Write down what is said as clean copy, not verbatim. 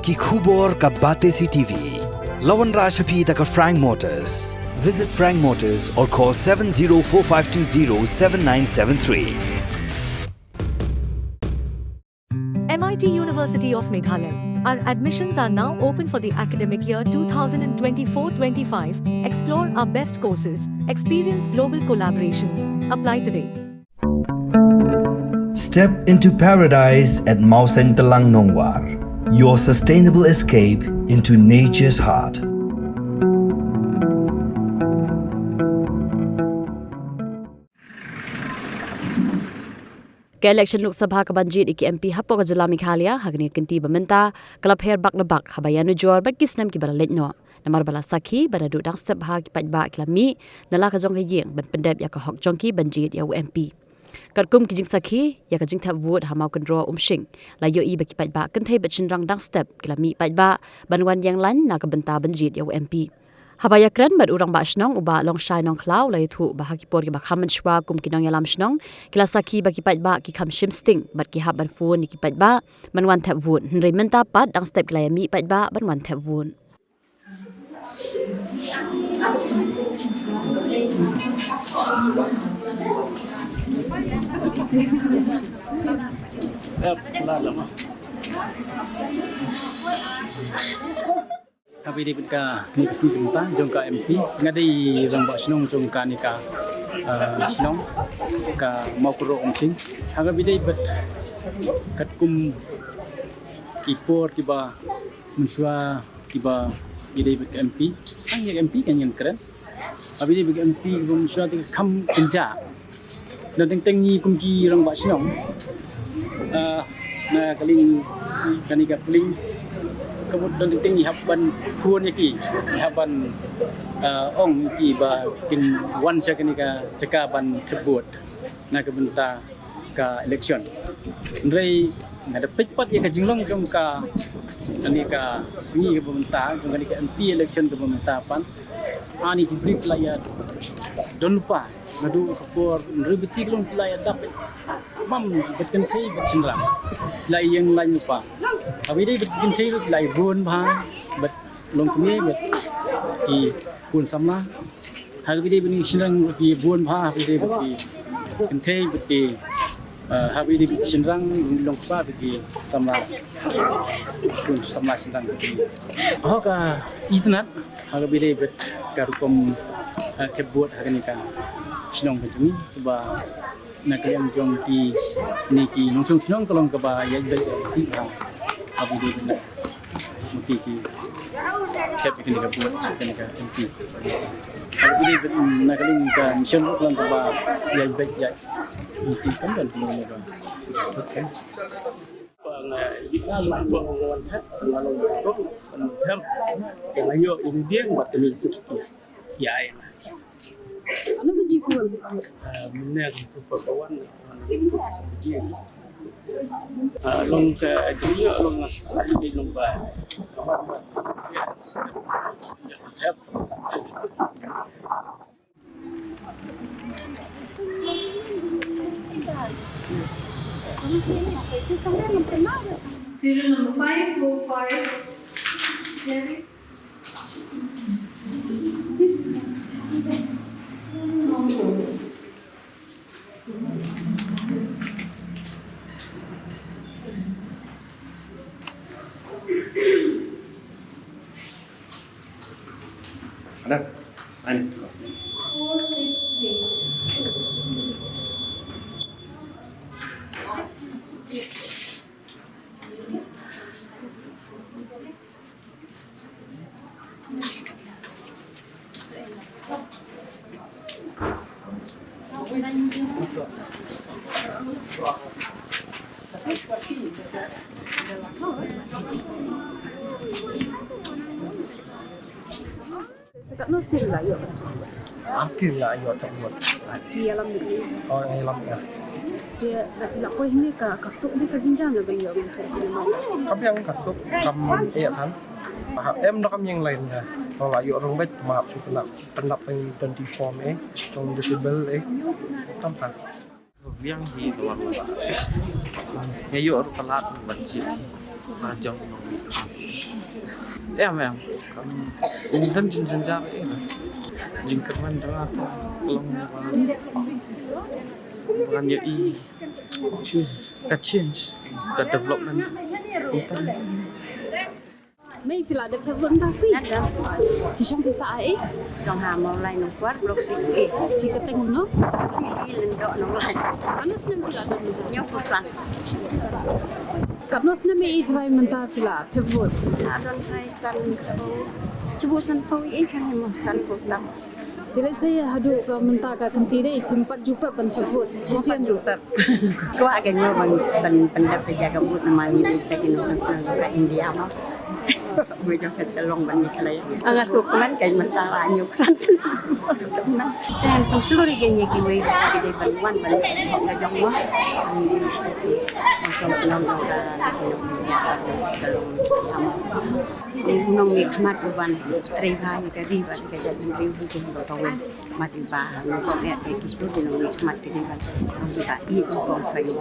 ki khubor ka bate CTV. Lawan Rashaphi taka Frank Motors. Visit Frank Motors or call 7045207973. MIT University of Meghalaya. Our admissions are now open for the academic year 2024-25. Explore our best courses, experience global collaborations. Apply today. Step into paradise at Mausen Telang Nongwar, your sustainable escape into nature's heart. Ke-election Lok Sabha ka banjit iki MP hapo ka Jila Meghalaya hagni kinti bamenta kalap her bak lebak habayanu jor bat kisnam ki baralet no namar bala sakhi baradu dang step ha ki pajba klami nala ka jong yeng ban pendep ya ka hok jongki banjit ya MP karkum ki jing sakhi ya ka jing thap wot hamau kan ro umshing la yo i ba ki pajba kan thai bat chinrang dang step klami pajba banwan yang lan na ka benta banjit ya MP Habaya kran bad urang ba shnong uba long shai nong klau lai thu ba haki por ki ba khaman shwa kum kinong yalam shnong kila sakhi ba ki pat ba ki kham shim sting bat ki hab ban phone ni ki pat ba man wan thap vun nrei menta pat dang step klai mi pat ba ban wan thap vun Kami di ka ni kasi pinta jong ka MP ngadi rang ba snong jong ka ni ka snong ka mau kuro umsing haga bidai bet kat kum kipor kiba munswa kiba bidai bet MP ang yang MP kan yang keren abi di bet MP munswa ti kham kenja dan teng ni kum ki rang ba snong na kaling kanika kaling kemudian tinggi haban puan yaki haban ong ki ba kin wan sa kanika caka ban tebut na kebenta ka election rei ngada pekpat ya ka jinglong jong ka kanika singi ke pementa jong kanika MP election ke pementa pan ani dibrik layat don lupa ngadu kapor rei betik long layat dapat mam betken thai betchinram lai yang lain lupa abi dai betken thai lai bun bha bet long kumi bet ki kun samla hari dai bini sinrang ki bun bha abi dai bet ki ken thai bet ki hari dai sinrang long pa bet ki samla kun samla sinrang ka itnat hari dai bet karukom kebut hari ni ka sinong betuni ba na kalian jong ki niki langsung senang kalau ke ba ya baik ti ha abi di na mesti ki chat ki ni ka buat ni ka MP abi di na kalian ka mission kalau ke ba ya baik ya mesti kan dan ni ba okey kita lupa orang hat lalu kok tem yang ayo ini dia buat kami sedikit ya ano ba jipuan minyak itu pakawan seperti long ke dunia long di lomba sama ya tap Serial number 545. ada ani 463. Sekat no sila yo. Asli lah ayo tak buat. Dia alam ni. Oh yang lam ya. Dia nak kau ini ka kasuk ni ka jinjang na bayo ng Kami yang kasut kam kan. Em nó kami yang lain ya. Kalau ayo orang baik maaf sudah ternak yang 24 trong disable tampak. Yang di luar luar. Ayo orang pelat berjip. Trong em mình thân dân ra vậy jing kerman đó tolong bukan ya ka change ka development hutan May fila ada fermentasi. Ada. Kisah kisah ai. Song ha mau lai nong kuat blok 6A. Jika tengok no. Kili lendok nong lai. Ano senang fila ada. Nyok pusang. Karena senang may itrai mentah fila terbut. Adon trai san ko. Cubu san pau i kan mo san pusang. Bila saya hadu ke mentah ke kentire tempat jumpa pentebut. Jisian Super. Ko akan nyo ban pendapat jaga but nama ni kita kino ke India mah. Bujang kecelong ban ni Anga sukuman kay mentara nyuk san. Dan pun seluruh genya kiwe kita ban ban ngajong mah. Masuk senang ka kino celong nong ni khamat ban tri bhai ka ri ban ka jadi riu hi kin to we mati ba ko ne te ki tu ni nong ni khamat ke ban ka i ko ko fa yu